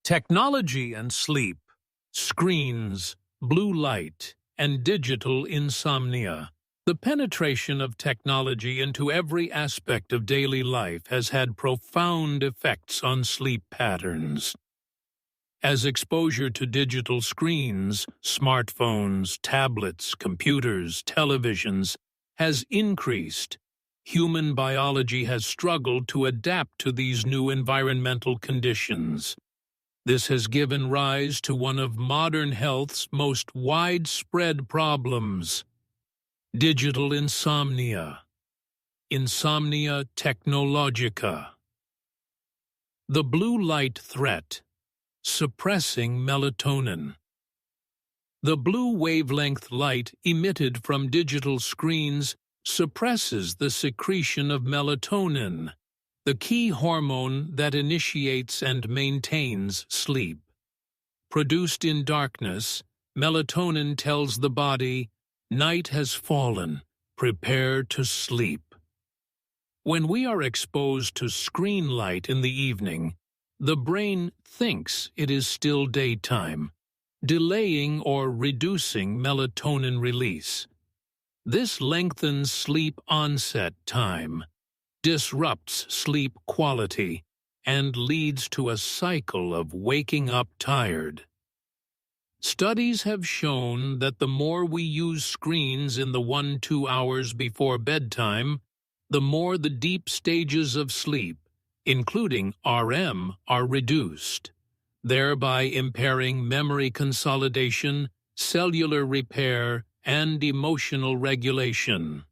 Technology and sleep, screens, blue light, and digital insomnia. The penetration of technology into every aspect of daily life has had profound effects on sleep patterns. As exposure to digital screens, smartphones, tablets, computers, televisions has increased, human biology has struggled to adapt to these new environmental conditions. This has given rise to one of modern health's most widespread problems: digital insomnia, insomnia technologica. The blue light threat, suppressing melatonin. The blue wavelength light emitted from digital screens suppresses the secretion of melatonin, the key hormone that initiates and maintains sleep. Produced in darkness, melatonin tells the body, "Night has fallen, prepare to sleep." When we are exposed to screen light in the evening, the brain thinks it is still daytime, delaying or reducing melatonin release. This lengthens sleep onset time, disrupts sleep quality, and leads to a cycle of waking up tired. Studies have shown that the more we use screens in the 1-2 hours before bedtime, the more the deep stages of sleep, including REM, are reduced, thereby impairing memory consolidation, cellular repair, and emotional regulation.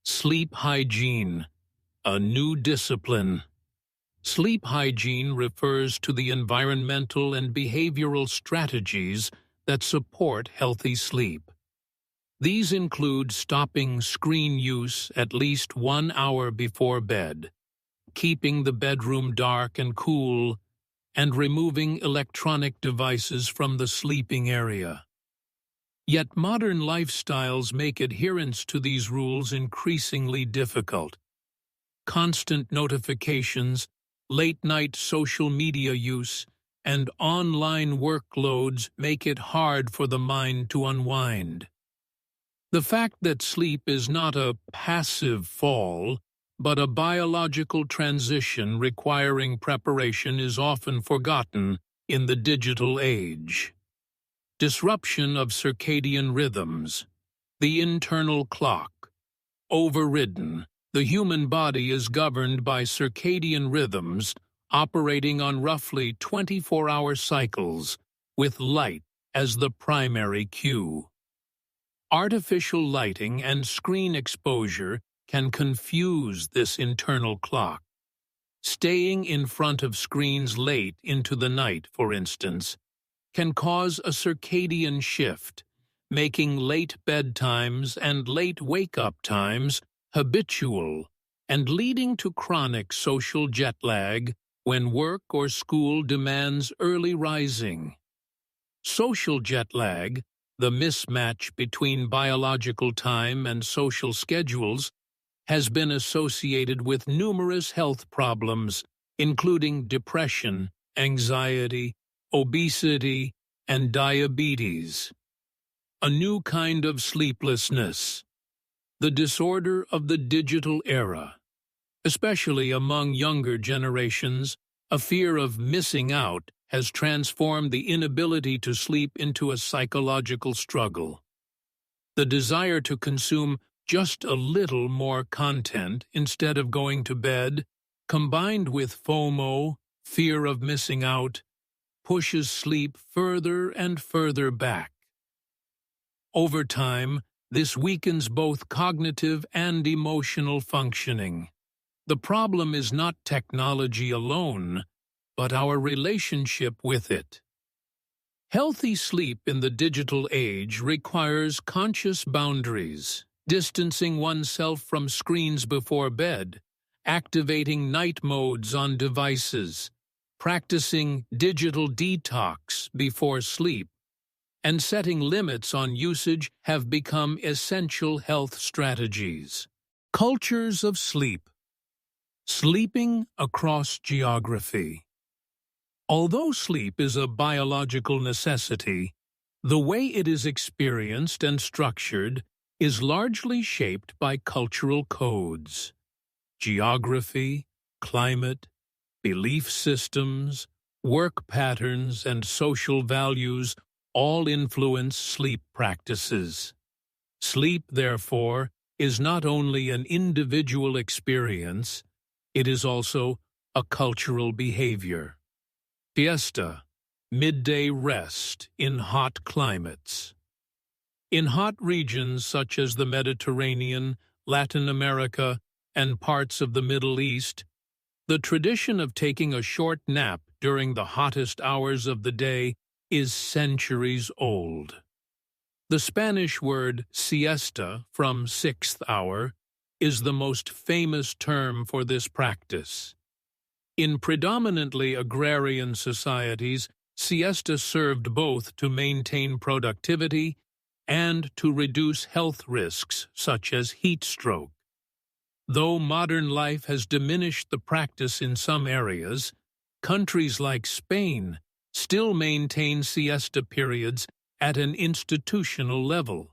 Sleep hygiene, a new discipline. Sleep hygiene refers to the environmental and behavioral strategies that support healthy sleep. These include stopping screen use at least 1 hour before bed, keeping the bedroom dark and cool, and removing electronic devices from the sleeping area. Yet modern lifestyles make adherence to these rules increasingly difficult. Constant notifications, late-night social media use, and online workloads make it hard for the mind to unwind. The fact that sleep is not a passive fall, but a biological transition requiring preparation is often forgotten in the digital age. Disruption of circadian rhythms, the internal clock. Overridden, the human body is governed by circadian rhythms operating on roughly 24-hour cycles, with light as the primary cue. Artificial lighting and screen exposure can confuse this internal clock. Staying in front of screens late into the night, for instance, can cause a circadian shift, making late bedtimes and late wake-up times habitual and leading to chronic social jet lag when work or school demands early rising. Social jet lag, the mismatch between biological time and social schedules, has been associated with numerous health problems, including depression, anxiety, obesity, and diabetes. A new kind of sleeplessness, the disorder of the digital era. Especially among younger generations, a fear of missing out has transformed the inability to sleep into a psychological struggle. The desire to consume just a little more content instead of going to bed, combined with FOMO, fear of missing out, pushes sleep further and further back. Over time, this weakens both cognitive and emotional functioning. The problem is not technology alone, but our relationship with it. Healthy sleep in the digital age requires conscious boundaries, distancing oneself from screens before bed, activating night modes on devices, practicing digital detox before sleep, and setting limits on usage have become essential health strategies. Cultures of sleep. Sleeping across geography. Although sleep is a biological necessity, the way it is experienced and structured is largely shaped by cultural codes. Geography, climate, belief systems, work patterns, and social values all influence sleep practices. Sleep, therefore, is not only an individual experience, it is also a cultural behavior. Siesta, midday rest in hot climates. In hot regions such as the Mediterranean, Latin America, and parts of the Middle East, the tradition of taking a short nap during the hottest hours of the day is centuries old. The Spanish word siesta, from sixth hour, is the most famous term for this practice. In predominantly agrarian societies, siesta served both to maintain productivity and to reduce health risks such as heat stroke. Though modern life has diminished the practice in some areas, countries like Spain still maintain siesta periods at an institutional level.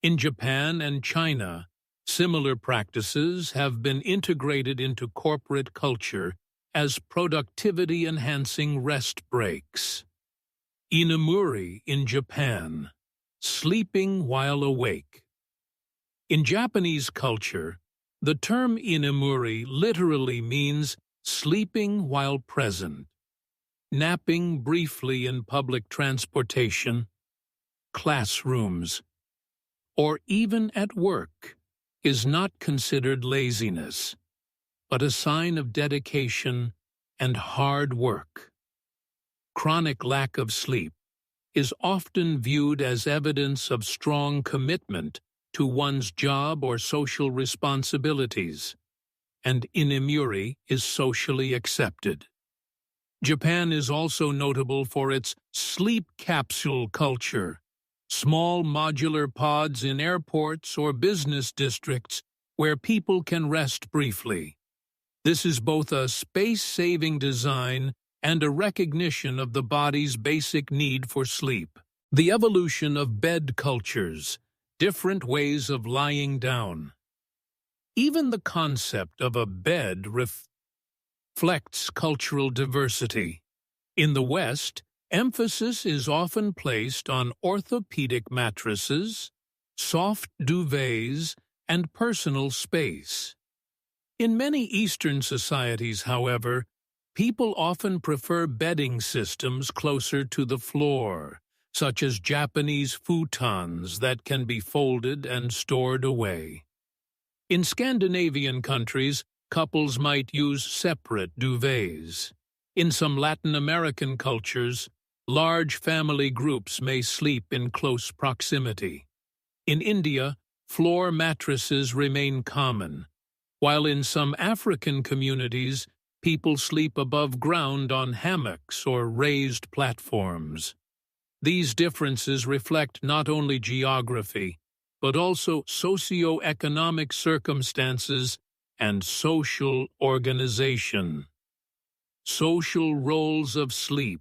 In Japan and China, similar practices have been integrated into corporate culture as productivity-enhancing rest breaks. Inamuri in Japan, sleeping while awake. In Japanese culture, the term inamuri literally means sleeping while present. Napping briefly in public transportation, classrooms, or even at work is not considered laziness, but a sign of dedication and hard work. Chronic lack of sleep is often viewed as evidence of strong commitment to one's job or social responsibilities, and inamuri is socially accepted. Japan is also notable for its sleep capsule culture, small modular pods in airports or business districts where people can rest briefly. This is both a space-saving design and a recognition of the body's basic need for sleep. The evolution of bed cultures, different ways of lying down. Even the concept of a bed reflects cultural diversity. In the West, emphasis is often placed on orthopedic mattresses, soft duvets, and personal space. In many Eastern societies, however, people often prefer bedding systems closer to the floor, such as Japanese futons that can be folded and stored away. In Scandinavian countries, couples might use separate duvets. In some Latin American cultures, large family groups may sleep in close proximity. In India, floor mattresses remain common, while in some African communities, people sleep above ground on hammocks or raised platforms. These differences reflect not only geography, but also socio-economic circumstances and social organization. Social roles of sleep.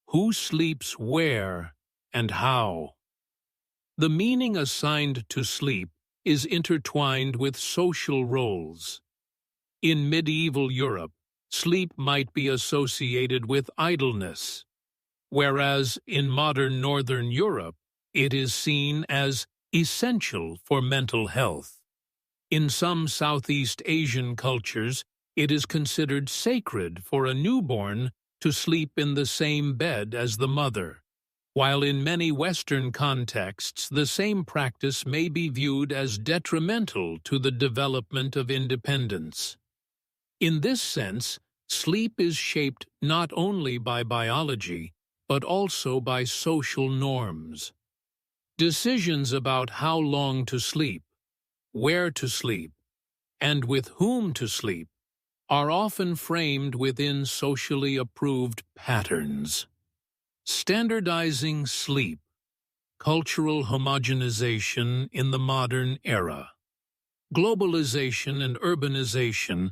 Who sleeps where and how? The meaning assigned to sleep is intertwined with social roles. In medieval Europe, sleep might be associated with idleness, whereas in modern Northern Europe, it is seen as essential for mental health. In some Southeast Asian cultures, it is considered sacred for a newborn to sleep in the same bed as the mother, while in many Western contexts the same practice may be viewed as detrimental to the development of independence. In this sense, sleep is shaped not only by biology, but also by social norms. Decisions about how long to sleep, where to sleep, and with whom to sleep are often framed within socially approved patterns. Standardizing sleep, cultural homogenization in the modern era. Globalization and urbanization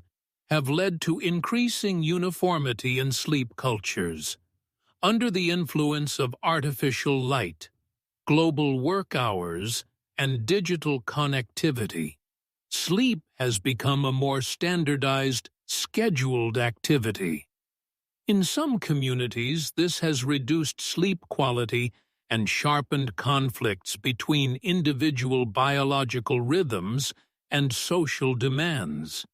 have led to increasing uniformity in sleep cultures. Under the influence of artificial light, global work hours, and digital connectivity, sleep has become a more standardized, scheduled activity. In some communities, this has reduced sleep quality and sharpened conflicts between individual biological rhythms and social demands.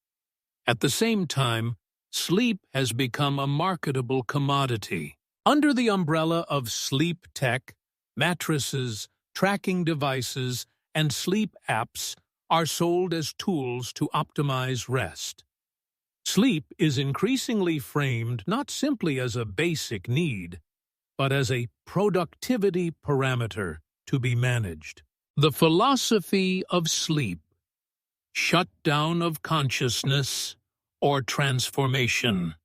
At the same time, sleep has become a marketable commodity. Under the umbrella of sleep tech, mattresses, tracking devices, and sleep apps are sold as tools to optimize rest. Sleep is increasingly framed not simply as a basic need, but as a productivity parameter to be managed. The philosophy of sleep, shutdown of consciousness, or transformation.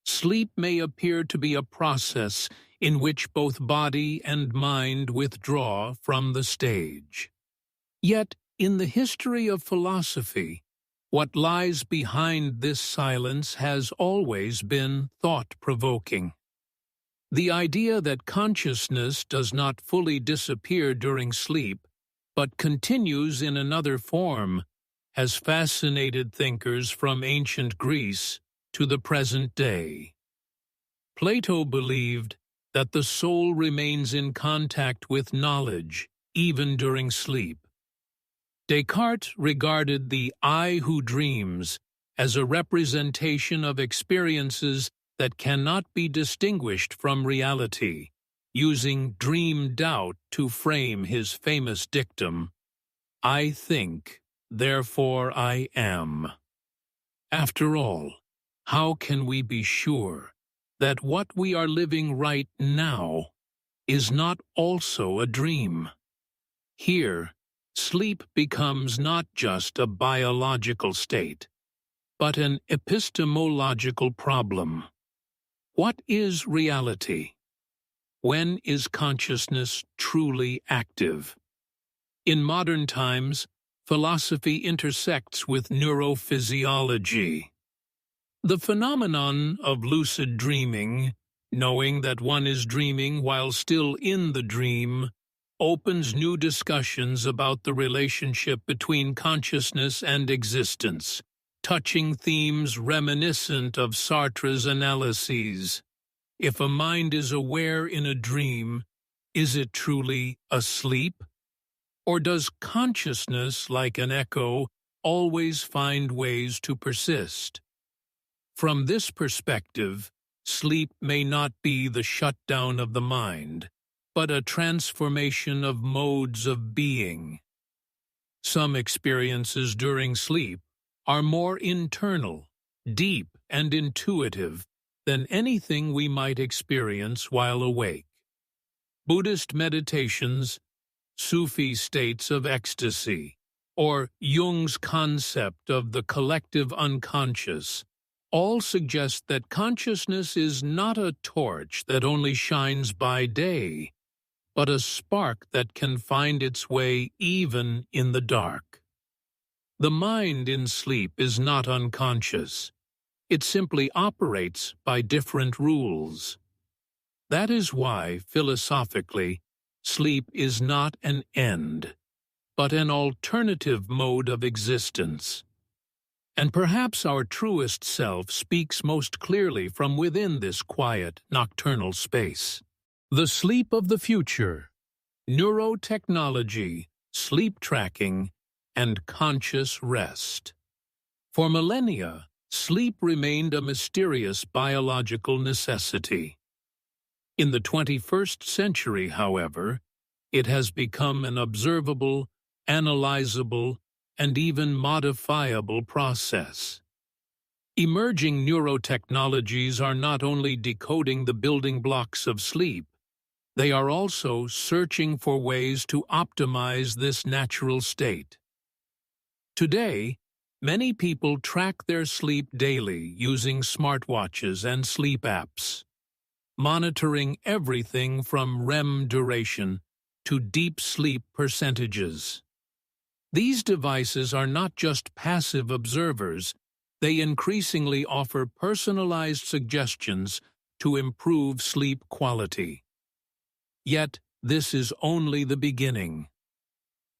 Sleep may appear to be a process in which both body and mind withdraw from the stage. Yet, in the history of philosophy, what lies behind this silence has always been thought-provoking. The idea that consciousness does not fully disappear during sleep, but continues in another form, has fascinated thinkers from ancient Greece to the present day. Plato believed that the soul remains in contact with knowledge even during sleep. Descartes regarded the I who dreams as a representation of experiences that cannot be distinguished from reality, using dream doubt to frame his famous dictum, "I think, therefore I am." After all, how can we be sure that what we are living right now is not also a dream? Here, sleep becomes not just a biological state, but an epistemological problem. What is reality? When is consciousness truly active? In modern times, philosophy intersects with neurophysiology. The phenomenon of lucid dreaming, knowing that one is dreaming while still in the dream, opens new discussions about the relationship between consciousness and existence, touching themes reminiscent of Sartre's analyses. If a mind is aware in a dream, is it truly asleep? Or does consciousness, like an echo, always find ways to persist? From this perspective, sleep may not be the shutdown of the mind, but a transformation of modes of being. Some experiences during sleep are more internal, deep, and intuitive than anything we might experience while awake. Buddhist meditations, Sufi states of ecstasy, or Jung's concept of the collective unconscious, all suggest that consciousness is not a torch that only shines by day, but a spark that can find its way even in the dark. The mind in sleep is not unconscious. It simply operates by different rules. That is why, philosophically, sleep is not an end, but an alternative mode of existence. And perhaps our truest self speaks most clearly from within this quiet, nocturnal space. The sleep of the future, neurotechnology, sleep tracking, and conscious rest. For millennia, sleep remained a mysterious biological necessity. In the 21st century, however, it has become an observable, analyzable, and even modifiable process. Emerging neurotechnologies are not only decoding the building blocks of sleep, they are also searching for ways to optimize this natural state. Today, many people track their sleep daily using smartwatches and sleep apps, monitoring everything from REM duration to deep sleep percentages. These devices are not just passive observers, they increasingly offer personalized suggestions to improve sleep quality. Yet, this is only the beginning.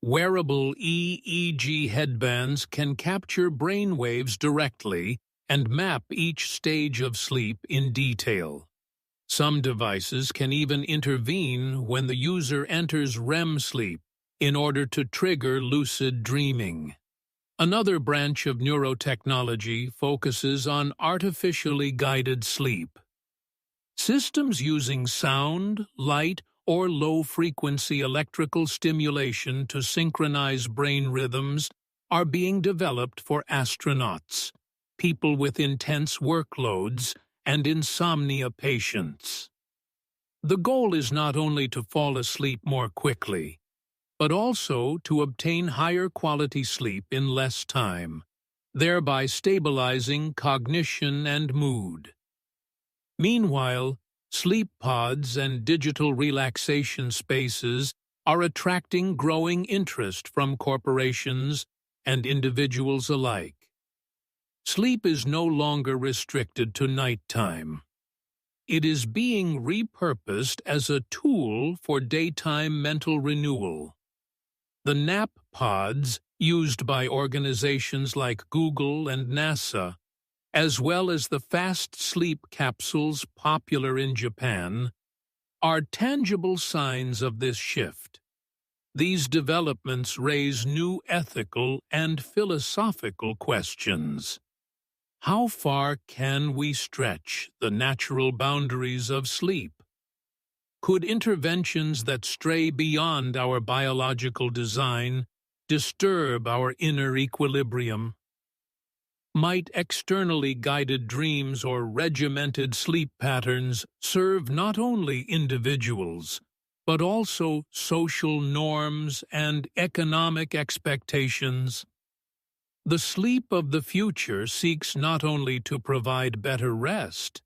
Wearable EEG headbands can capture brainwaves directly and map each stage of sleep in detail. Some devices can even intervene when the user enters REM sleep in order to trigger lucid dreaming. Another branch of neurotechnology focuses on artificially guided sleep. Systems using sound, light, or low-frequency electrical stimulation to synchronize brain rhythms are being developed for astronauts, people with intense workloads, and insomnia patients. The goal is not only to fall asleep more quickly, but also to obtain higher quality sleep in less time, thereby stabilizing cognition and mood. Meanwhile, sleep pods and digital relaxation spaces are attracting growing interest from corporations and individuals alike. Sleep is no longer restricted to nighttime. It is being repurposed as a tool for daytime mental renewal. The nap pods, used by organizations like Google and NASA, as well as the fast sleep capsules popular in Japan, are tangible signs of this shift. These developments raise new ethical and philosophical questions. How far can we stretch the natural boundaries of sleep? Could interventions that stray beyond our biological design disturb our inner equilibrium? Might externally guided dreams or regimented sleep patterns serve not only individuals, but also social norms and economic expectations? The sleep of the future seeks not only to provide better rest,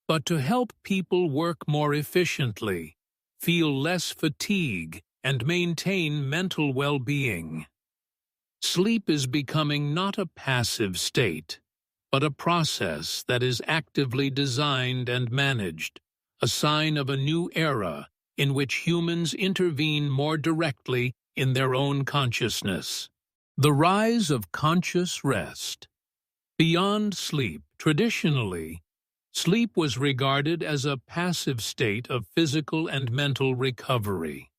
but to help people work more efficiently, feel less fatigue, and maintain mental well-being. Sleep is becoming not a passive state, but a process that is actively designed and managed, a sign of a new era in which humans intervene more directly in their own consciousness. The rise of conscious rest. Beyond sleep, traditionally, sleep was regarded as a passive state of physical and mental recovery.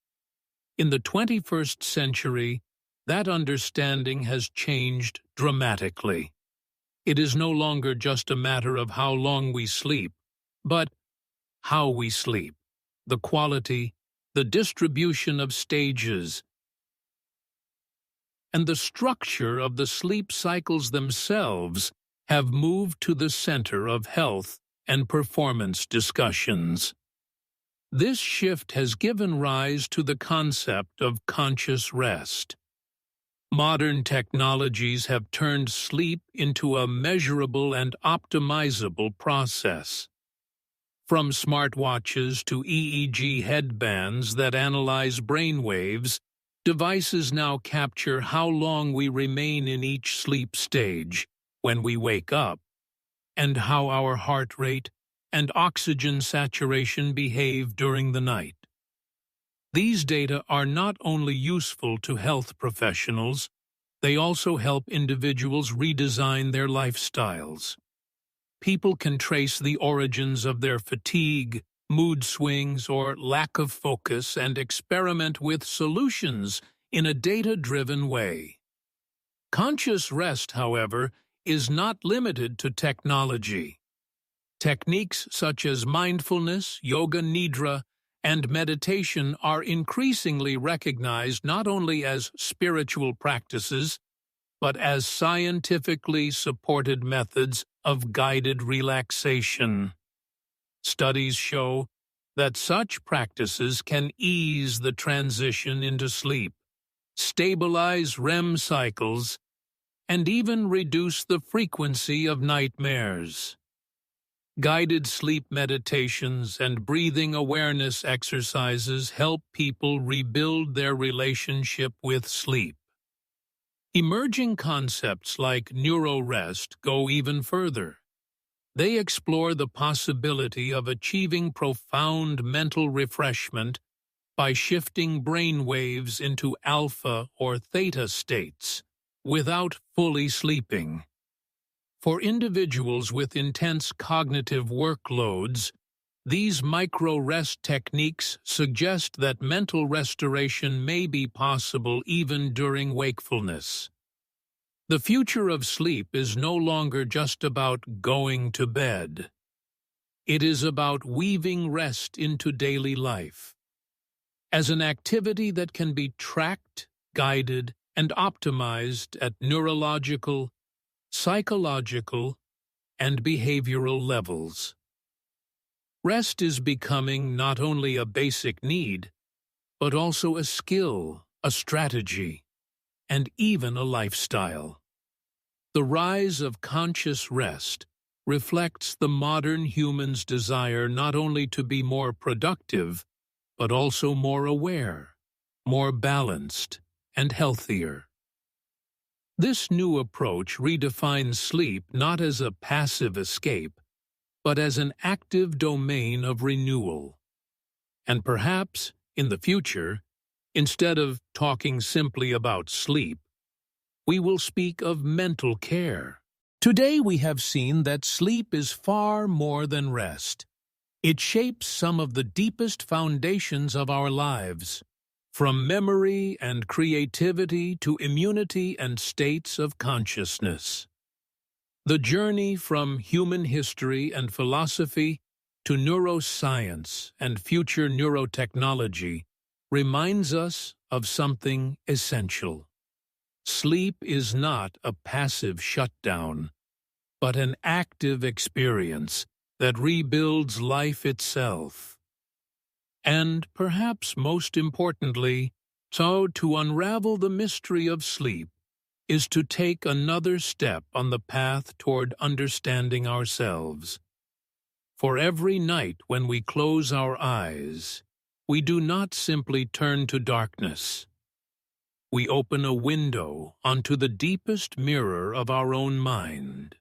In the 21st century, that understanding has changed dramatically. It is no longer just a matter of how long we sleep, but how we sleep, the quality, the distribution of stages, and the structure of the sleep cycles themselves have moved to the center of health and performance discussions. This shift has given rise to the concept of conscious rest. Modern technologies have turned sleep into a measurable and optimizable process. From smartwatches to EEG headbands that analyze brainwaves, devices now capture how long we remain in each sleep stage when we wake up, and how our heart rate and oxygen saturation behave during the night. These data are not only useful to health professionals, they also help individuals redesign their lifestyles. People can trace the origins of their fatigue, mood swings, or lack of focus and experiment with solutions in a data-driven way. Conscious rest, however, is not limited to technology. Techniques such as mindfulness, yoga nidra, and meditation are increasingly recognized not only as spiritual practices, but as scientifically supported methods of guided relaxation. Studies show that such practices can ease the transition into sleep, stabilize REM cycles, and even reduce the frequency of nightmares. Guided sleep meditations and breathing awareness exercises help people rebuild their relationship with sleep. Emerging concepts like neurorest go even further. They explore the possibility of achieving profound mental refreshment by shifting brain waves into alpha or theta states without fully sleeping. For individuals with intense cognitive workloads, these micro-rest techniques suggest that mental restoration may be possible even during wakefulness. The future of sleep is no longer just about going to bed. It is about weaving rest into daily life as an activity that can be tracked, guided, and optimized at neurological, psychological, and behavioral levels. Rest is becoming not only a basic need, but also a skill, a strategy, and even a lifestyle. The rise of conscious rest reflects the modern human's desire not only to be more productive, but also more aware, more balanced, and healthier. This new approach redefines sleep not as a passive escape, but as an active domain of renewal. And perhaps, in the future, instead of talking simply about sleep, we will speak of mental care. Today we have seen that sleep is far more than rest. It shapes some of the deepest foundations of our lives, from memory and creativity to immunity and states of consciousness. The journey from human history and philosophy to neuroscience and future neurotechnology reminds us of something essential. Sleep is not a passive shutdown, but an active experience that rebuilds life itself. And perhaps most importantly, so to unravel the mystery of sleep is to take another step on the path toward understanding ourselves. For every night when we close our eyes, we do not simply turn to darkness. We open a window onto the deepest mirror of our own mind.